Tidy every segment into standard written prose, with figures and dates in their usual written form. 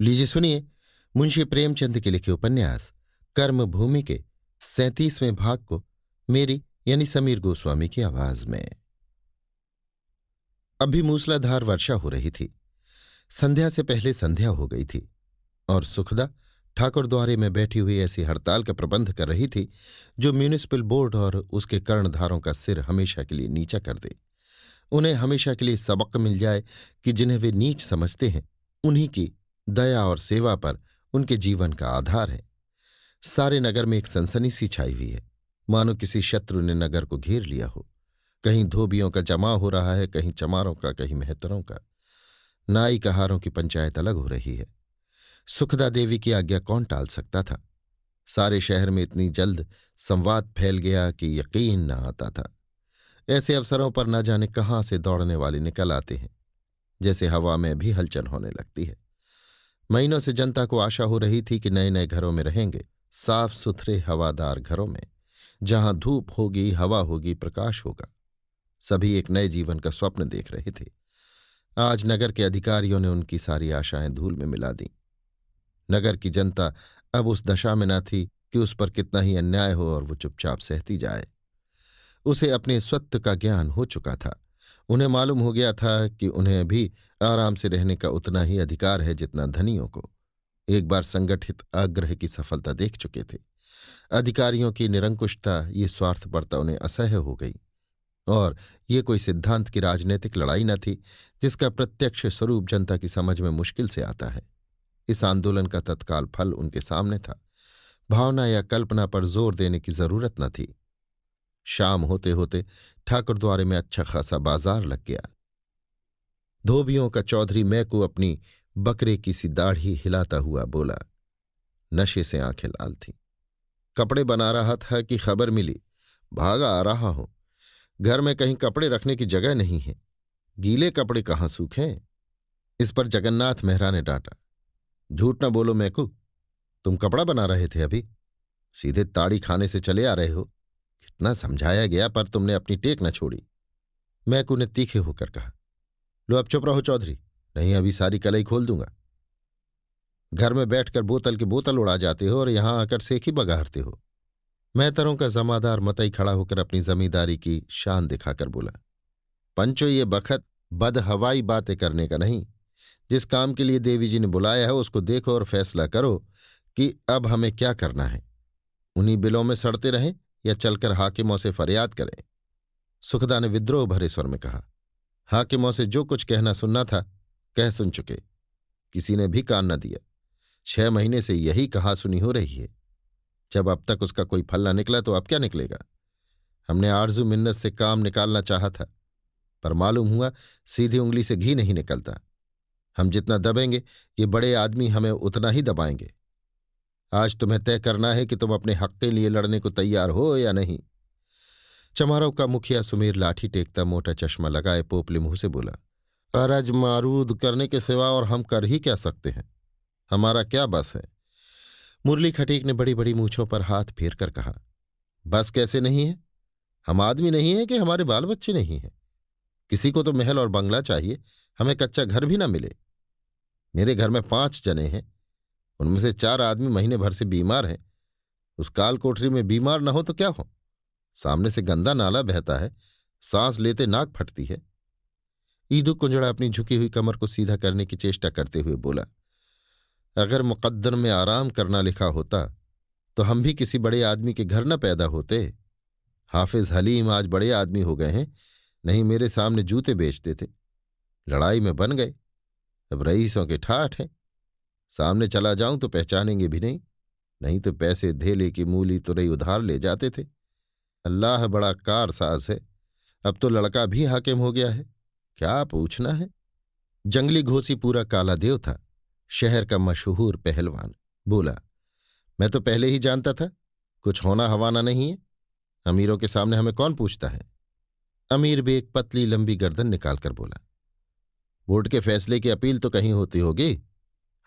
लीजिए सुनिए मुंशी प्रेमचंद के लिखे उपन्यास कर्मभूमि के 37वें भाग को मेरी यानी समीर गोस्वामी की आवाज में। अभी मूसलाधार वर्षा हो रही थी। संध्या से पहले संध्या हो गई थी और सुखदा ठाकुर द्वारे में बैठी हुई ऐसी हड़ताल का प्रबंध कर रही थी जो म्यूनिसिपल बोर्ड और उसके कर्णधारों का सिर हमेशा के लिए नीचा कर दे। उन्हें हमेशा के लिए सबक मिल जाए कि जिन्हें वे नीच समझते हैं उन्हीं की दया और सेवा पर उनके जीवन का आधार है। सारे नगर में एक सनसनी सी छाई हुई है, मानो किसी शत्रु ने नगर को घेर लिया हो। कहीं धोबियों का जमा हो रहा है, कहीं चमारों का, कहीं मेहतरों का। नाई कहारों की पंचायत अलग हो रही है। सुखदा देवी की आज्ञा कौन टाल सकता था। सारे शहर में इतनी जल्द संवाद फैल गया कि यकीन न आता था। ऐसे अवसरों पर न जाने कहाँ से दौड़ने वाले निकल आते हैं, जैसे हवा में भी हलचल होने लगती है। महीनों से जनता को आशा हो रही थी कि नए नए घरों में रहेंगे, साफ सुथरे हवादार घरों में, जहां धूप होगी, हवा होगी, प्रकाश होगा। सभी एक नए जीवन का स्वप्न देख रहे थे। आज नगर के अधिकारियों ने उनकी सारी आशाएं धूल में मिला दी। नगर की जनता अब उस दशा में न थी कि उस पर कितना ही अन्याय हो और वो चुपचाप सहती जाए। उसे अपने स्वत्व का ज्ञान हो चुका था। उन्हें मालूम हो गया था कि उन्हें भी आराम से रहने का उतना ही अधिकार है जितना धनियों को। एक बार संगठित आग्रह की सफलता देख चुके थे। अधिकारियों की निरंकुशता, ये स्वार्थपरता उन्हें असह्य हो गई। और ये कोई सिद्धांत की राजनीतिक लड़ाई न थी जिसका प्रत्यक्ष स्वरूप जनता की समझ में मुश्किल से आता है। इस आंदोलन का तत्काल फल उनके सामने था। भावना या कल्पना पर जोर देने की जरूरत न थी। शाम होते होते ठाकुर द्वारे में अच्छा खासा बाजार लग गया। धोबियों का चौधरी मैकू अपनी बकरे की सी दाढ़ी हिलाता हुआ बोला। नशे से आंखें लाल थीं। कपड़े बना रहा था कि खबर मिली, भागा आ रहा हूं। घर में कहीं कपड़े रखने की जगह नहीं है, गीले कपड़े कहाँ सूखें। इस पर जगन्नाथ मेहरा ने डांटा। झूठ न बोलो मैकू, तुम कपड़ा बना रहे थे अभी? सीधे ताड़ी खाने से चले आ रहे हो। कितना समझाया गया पर तुमने अपनी टेक न छोड़ी। मैकू ने तीखे होकर कहा। लो अब चुप रहो चौधरी, नहीं अभी सारी कलई खोल दूंगा। घर में बैठकर बोतल की बोतल उड़ा जाते हो और यहां आकर सेखी बगाड़ते हो। मेहतरों का जमादार मतई खड़ा होकर अपनी जमींदारी की शान दिखाकर बोला। पंचो, ये बखत बदहवाई बातें करने का नहीं। जिस काम के लिए देवी जी ने बुलाया है उसको देखो और फैसला करो कि अब हमें क्या करना है। उन्हीं बिलों में सड़ते रहें या चलकर हाकिमों से फरियाद करें। सुखदा ने विद्रोह भरे स्वर में कहा। हाकिमों से जो कुछ कहना सुनना था कह सुन चुके, किसी ने भी कान न दिया। 6 महीने से यही कहासुनी हो रही है। जब अब तक उसका कोई फल न निकला तो अब क्या निकलेगा। हमने आरजू मिन्नत से काम निकालना चाहा था, पर मालूम हुआ सीधी उंगली से घी नहीं निकलता। हम जितना दबेंगे ये बड़े आदमी हमें उतना ही दबाएंगे। आज तुम्हें तय करना है कि तुम अपने हक के लिए लड़ने को तैयार हो या नहीं। चमारों का मुखिया सुमीर लाठी टेकता, मोटा चश्मा लगाए, पोपले मुंह से बोला। अरज मारूद करने के सिवा और हम कर ही क्या सकते हैं? हमारा क्या बस है? मुरली खटीक ने बड़ी बड़ी मूंछों पर हाथ फेर कर कहा। बस कैसे नहीं है? हम आदमी नहीं है कि हमारे बाल बच्चे नहीं हैं? किसी को तो महल और बंगला चाहिए, हमें कच्चा घर भी ना मिले। मेरे घर में 5 जने हैं, उनमें से 4 आदमी महीने भर से बीमार हैं। उस काल कोठरी में बीमार ना हो तो क्या हो? सामने से गंदा नाला बहता है, सांस लेते नाक फटती है। ईदू कुंजड़ा अपनी झुकी हुई कमर को सीधा करने की चेष्टा करते हुए बोला। अगर मुकद्दर में आराम करना लिखा होता तो हम भी किसी बड़े आदमी के घर न पैदा होते। हाफिज हलीम आज बड़े आदमी हो गए हैं, नहीं मेरे सामने जूते बेचते थे। लड़ाई में बन गए, अब रईसों के ठाठ हैं। सामने चला जाऊं तो पहचानेंगे भी नहीं, नहीं तो पैसे धेले की मूली तुरई उधार ले जाते थे। अल्लाह बड़ा कारसाज है, अब तो लड़का भी हाकिम हो गया है, क्या पूछना है। जंगली घोसी पूरा काला देव था, शहर का मशहूर पहलवान। बोला। मैं तो पहले ही जानता था, कुछ होना हवाना नहीं है। अमीरों के सामने हमें कौन पूछता है? अमीर बेग पतली लंबी गर्दन निकालकर बोला। बोर्ड के फैसले की अपील तो कहीं होती होगी,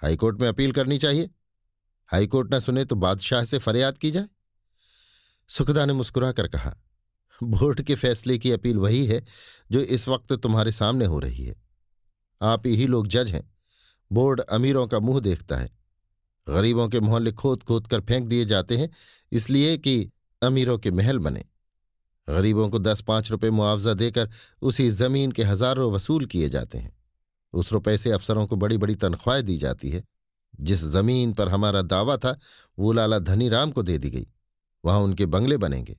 हाईकोर्ट में अपील करनी चाहिए। हाईकोर्ट न सुने तो बादशाह से फरियाद की जाए। सुखदा ने मुस्कुराकर कहा। बोर्ड के फैसले की अपील वही है जो इस वक्त तुम्हारे सामने हो रही है। आप ही लोग जज हैं। बोर्ड अमीरों का मुंह देखता है। गरीबों के मोहल्ले खोद खोद कर फेंक दिए जाते हैं, इसलिए कि अमीरों के महल बने। गरीबों को 10-5 रुपए मुआवजा देकर उसी जमीन के हजारों वसूल किए जाते हैं। उस रुपए से अफसरों को बड़ी बड़ी तनख्वाहें दी जाती है। जिस जमीन पर हमारा दावा था वो लाला धनीराम को दे दी गई। वहां उनके बंगले बनेंगे।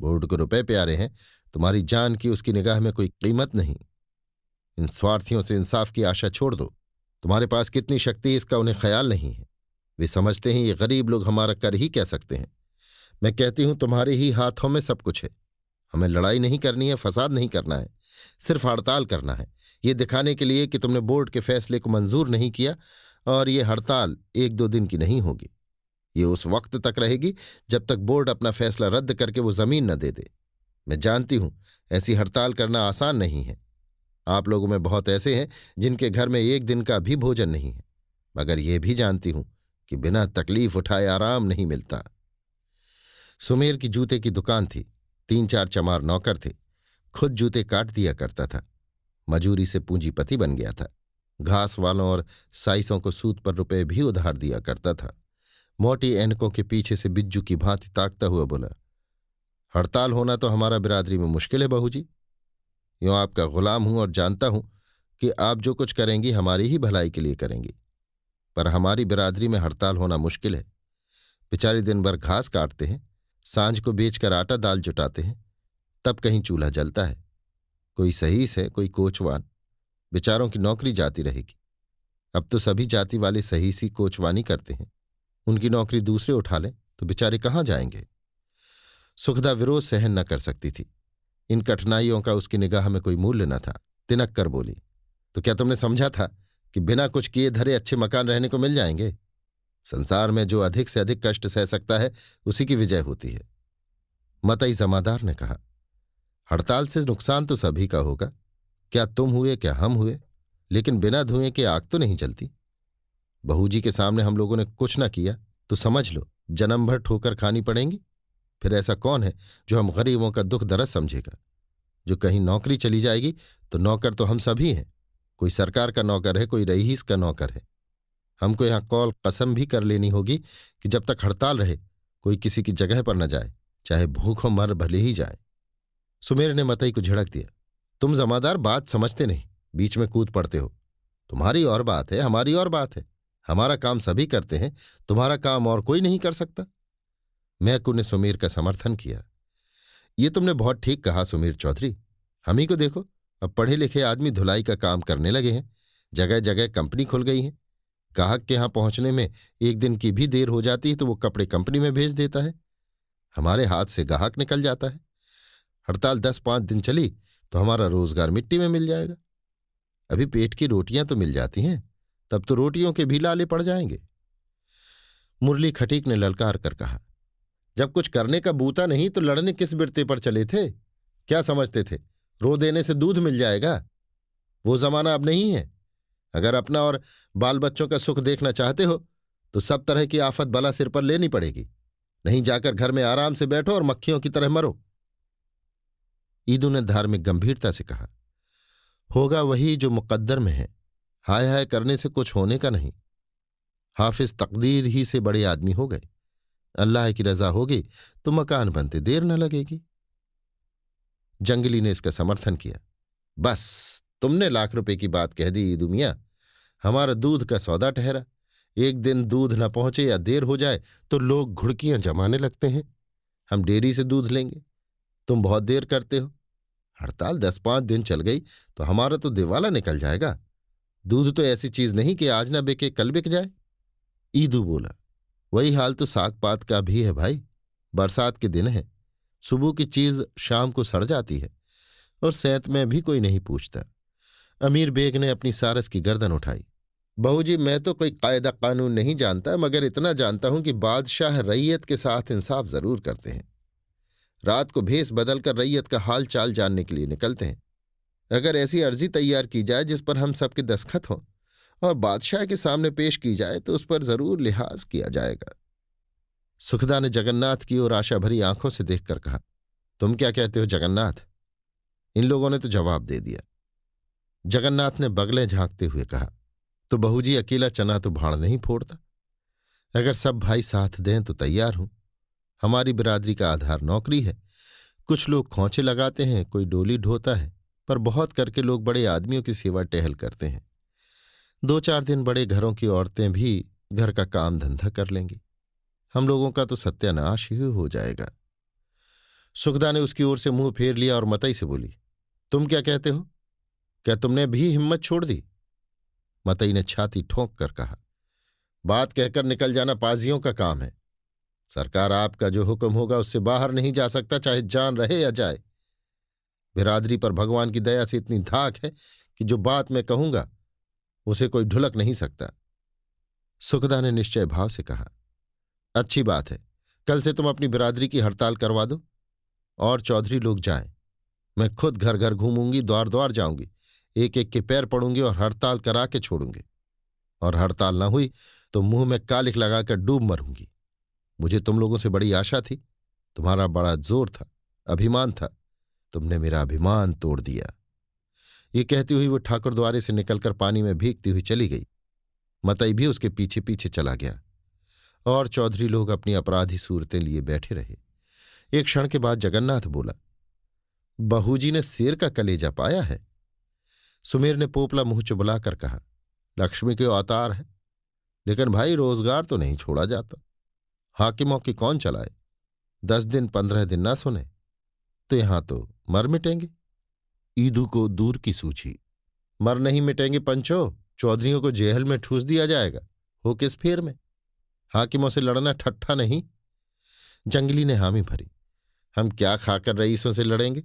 बोर्ड को रुपए प्यारे हैं, तुम्हारी जान की उसकी निगाह में कोई कीमत नहीं। इन स्वार्थियों से इंसाफ की आशा छोड़ दो। तुम्हारे पास कितनी शक्ति है इसका उन्हें ख्याल नहीं है। वे समझते हैं ये गरीब लोग हमारा कर ही क्या सकते हैं। मैं कहती हूं तुम्हारे ही हाथों में सब कुछ है। हमें लड़ाई नहीं करनी है, फसाद नहीं करना है, सिर्फ हड़ताल करना है, ये दिखाने के लिए कि तुमने बोर्ड के फैसले को मंजूर नहीं किया। और ये हड़ताल 1-2 दिन की नहीं होगी। ये उस वक्त तक रहेगी जब तक बोर्ड अपना फैसला रद्द करके वो जमीन न दे दे। मैं जानती हूं ऐसी हड़ताल करना आसान नहीं है। आप लोगों में बहुत ऐसे हैं जिनके घर में 1 दिन का भी भोजन नहीं है, मगर ये भी जानती हूं कि बिना तकलीफ उठाए आराम नहीं मिलता। सुमेर की जूते की दुकान थी। 3-4 चमार नौकर थे। खुद जूते काट दिया करता था। मजूरी से पूंजीपति बन गया था। घास वालों और साइसों को सूत पर रुपए भी उधार दिया करता था। मोटी ऐनकों के पीछे से बिज्जू की भांति ताकता हुआ बोला, हड़ताल होना तो हमारा बिरादरी में मुश्किल है बहू जी। यूं आपका गुलाम हूं और जानता हूं कि आप जो कुछ करेंगी हमारी ही भलाई के लिए करेंगी, पर हमारी बिरादरी में हड़ताल होना मुश्किल है। बेचारे दिन भर घास काटते हैं, सांझ को बेचकर आटा दाल जुटाते हैं, तब कहीं चूल्हा जलता है। कोई सहीस है, कोई कोचवान, बेचारों की नौकरी जाती रहेगी। अब तो सभी जाति वाले सहीसी कोचवानी करते हैं। उनकी नौकरी दूसरे उठा लें तो बेचारे कहाँ जाएंगे। सुखदा विरोध सहन न कर सकती थी। इन कठिनाइयों का उसकी निगाह में कोई मूल्य न था। तिनक कर बोली, तो क्या तुमने समझा था कि बिना कुछ किए धरे अच्छे मकान रहने को मिल जाएंगे? संसार में जो अधिक से अधिक कष्ट सह सकता है उसी की विजय होती है। मतई जमादार ने कहा, हड़ताल से नुकसान तो सभी का होगा, क्या तुम हुए क्या हम हुए, लेकिन बिना धुएं के आग तो नहीं जलती। बहू जी के सामने हम लोगों ने कुछ न किया तो समझ लो जन्म भर ठोकर खानी पड़ेंगी। फिर ऐसा कौन है जो हम गरीबों का दुख दर्द समझेगा? जो कहीं नौकरी चली जाएगी तो नौकर तो हम सभी हैं। कोई सरकार का नौकर है, कोई रईस का नौकर है। हमको यहां कौल कसम भी कर लेनी होगी कि जब तक हड़ताल रहे कोई किसी की जगह पर न जाए, चाहे भूखों मर भले ही जाए। सुमेर ने मतई को झिड़क दिया, तुम जमादार बात समझते नहीं, बीच में कूद पड़ते हो। तुम्हारी और बात है, हमारी और बात है। हमारा काम सभी करते हैं, तुम्हारा काम और कोई नहीं कर सकता। मैकू ने सुमेर का समर्थन किया। ये तुमने बहुत ठीक कहा सुमेर चौधरी। हम ही को देखो, अब पढ़े लिखे आदमी धुलाई का काम करने लगे हैं। जगह जगह कंपनी खुल गई है। ग्राहक के यहां पहुंचने में 1 दिन की भी देर हो जाती है तो वो कपड़े कंपनी में भेज देता है। हमारे हाथ से ग्राहक निकल जाता है। हड़ताल 10-5 दिन चली तो हमारा रोजगार मिट्टी में मिल जाएगा। अभी पेट की रोटियां तो मिल जाती हैं, तब तो रोटियों के भी लाले पड़ जाएंगे। मुरली खटीक ने ललकार कर कहा, जब कुछ करने का बूता नहीं तो लड़ने किस बिरते पर चले थे? क्या समझते थे रो देने से दूध मिल जाएगा? वो जमाना अब नहीं है। अगर अपना और बाल बच्चों का सुख देखना चाहते हो तो सब तरह की आफत बला सिर पर लेनी पड़ेगी। नहीं जाकर घर में आराम से बैठो और मक्खियों की तरह मरो। ईदू ने धार्मिक गंभीरता से कहा, होगा वही जो मुकद्दर में है। हाय हाय करने से कुछ होने का नहीं। हाफिज तकदीर ही से बड़े आदमी हो गए। अल्लाह की रजा होगी तो मकान बनते देर न लगेगी। जंगली ने इसका समर्थन किया। बस तुमने लाख रुपए की बात कह दी ईदू मियां। हमारा दूध का सौदा ठहरा। 1 दिन दूध न पहुंचे या देर हो जाए तो लोग घुड़कियां जमाने लगते हैं। हम डेयरी से दूध लेंगे, तुम बहुत देर करते हो। हड़ताल 10-5 दिन चल गई तो हमारा तो दिवाला निकल जाएगा। दूध तो ऐसी चीज नहीं कि आज ना बिके कल बिक जाए। ईदू बोला, वही हाल तो साग पात का भी है भाई। बरसात के दिन है, सुबह की चीज शाम को सड़ जाती है और सैंत में भी कोई नहीं पूछता। अमीर बेग ने अपनी सारस की गर्दन उठाई। बहू जी, मैं तो कोई कायदा कानून नहीं जानता, मगर इतना जानता हूं कि बादशाह रैयत के साथ इंसाफ जरूर करते हैं। रात को भेष बदलकर रैयत का हाल चाल जानने के लिए निकलते हैं। अगर ऐसी अर्जी तैयार की जाए जिस पर हम सबके दस्तखत हों और बादशाह के सामने पेश की जाए तो उस पर जरूर लिहाज किया जाएगा। सुखदा ने जगन्नाथ की ओर आशा भरी आंखों से देखकर कहा, तुम क्या कहते हो जगन्नाथ? इन लोगों ने तो जवाब दे दिया। जगन्नाथ ने बगलें झांकते हुए कहा, तो बहूजी अकेला चना तो भाड़ नहीं फोड़ता। अगर सब भाई साथ दें तो तैयार हूं। हमारी बिरादरी का आधार नौकरी है। कुछ लोग खोंचे लगाते हैं, कोई डोली ढोता है, पर बहुत करके लोग बड़े आदमियों की सेवा टहल करते हैं। 2-4 दिन बड़े घरों की औरतें भी घर का काम धंधा कर लेंगी। हम लोगों का तो सत्यानाश ही हो जाएगा। सुखदा ने उसकी ओर से मुंह फेर लिया और मतई से बोली, तुम क्या कहते हो? क्या तुमने भी हिम्मत छोड़ दी? मतई ने छाती ठोंक कर कहा, बात कहकर निकल जाना पाजियों का काम है। सरकार आपका जो हुक्म होगा उससे बाहर नहीं जा सकता, चाहे जान रहे या जाए। बिरादरी पर भगवान की दया से इतनी धाक है कि जो बात मैं कहूंगा उसे कोई ढुलक नहीं सकता। सुखदा ने निश्चय भाव से कहा, अच्छी बात है, कल से तुम अपनी बिरादरी की हड़ताल करवा दो और चौधरी लोग जाएं। मैं खुद घर घर घूमूंगी, द्वार द्वार जाऊंगी, एक एक के पैर पड़ूंगी और हड़ताल करा के छोड़ूंगी। और हड़ताल ना हुई तो मुंह में कालिख लगाकर डूब मरूंगी। मुझे तुम लोगों से बड़ी आशा थी, तुम्हारा बड़ा जोर था, अभिमान था। तुमने मेरा अभिमान तोड़ दिया। ये कहती हुई वो ठाकुर द्वारे से निकलकर पानी में भीगती हुई चली गई। मतई भी उसके पीछे पीछे चला गया और चौधरी लोग अपनी अपराधी सूरतें लिए बैठे रहे। एक क्षण के बाद जगन्नाथ बोला, बहूजी ने शेर का कलेजा पाया है। सुमेर ने पोपला मुंह चुबलाकर कहा, लक्ष्मी के अवतार है, लेकिन भाई रोजगार तो नहीं छोड़ा जाता। हाकिमों की कौन चलाए? 10 दिन 15 दिन ना सुने तो यहां तो मर मिटेंगे। ईदू को दूर की सूझी, मर नहीं मिटेंगे पंचो, चौधरियों को जेहल में ठूस दिया जाएगा। हो किस फेर में? हाकिमों से लड़ना ठट्ठा नहीं। जंगली ने हामी भरी, हम क्या खाकर रईसों से लड़ेंगे?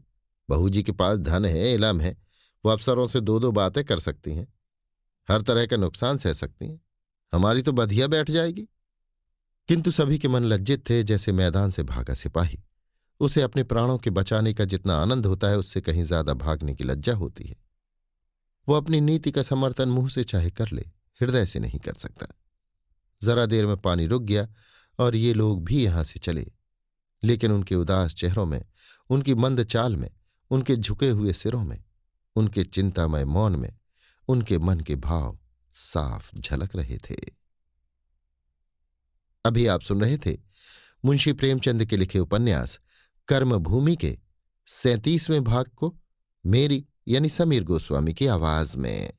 बहूजी के पास धन है, इलम है, वो अफसरों से 2-2 बातें कर सकती हैं, हर तरह का नुकसान सह सकती हैं। हमारी तो बधिया बैठ जाएगी। किंतु सभी के मन लज्जित थे, जैसे मैदान से भागा सिपाही। उसे अपने प्राणों के बचाने का जितना आनंद होता है, उससे कहीं ज्यादा भागने की लज्जा होती है। वो अपनी नीति का समर्थन मुंह से चाहे कर ले, हृदय से नहीं कर सकता। जरा देर में पानी रुक गया और ये लोग भी यहां से चले, लेकिन उनके उदास चेहरों में, उनकी मंद चाल में, उनके झुके हुए सिरों में, उनके चिंतामय मौन में उनके मन के भाव साफ झलक रहे थे। अभी आप सुन रहे थे मुंशी प्रेमचंद के लिखे उपन्यास कर्मभूमि के 37वें भाग को मेरी यानी समीर गोस्वामी की आवाज में।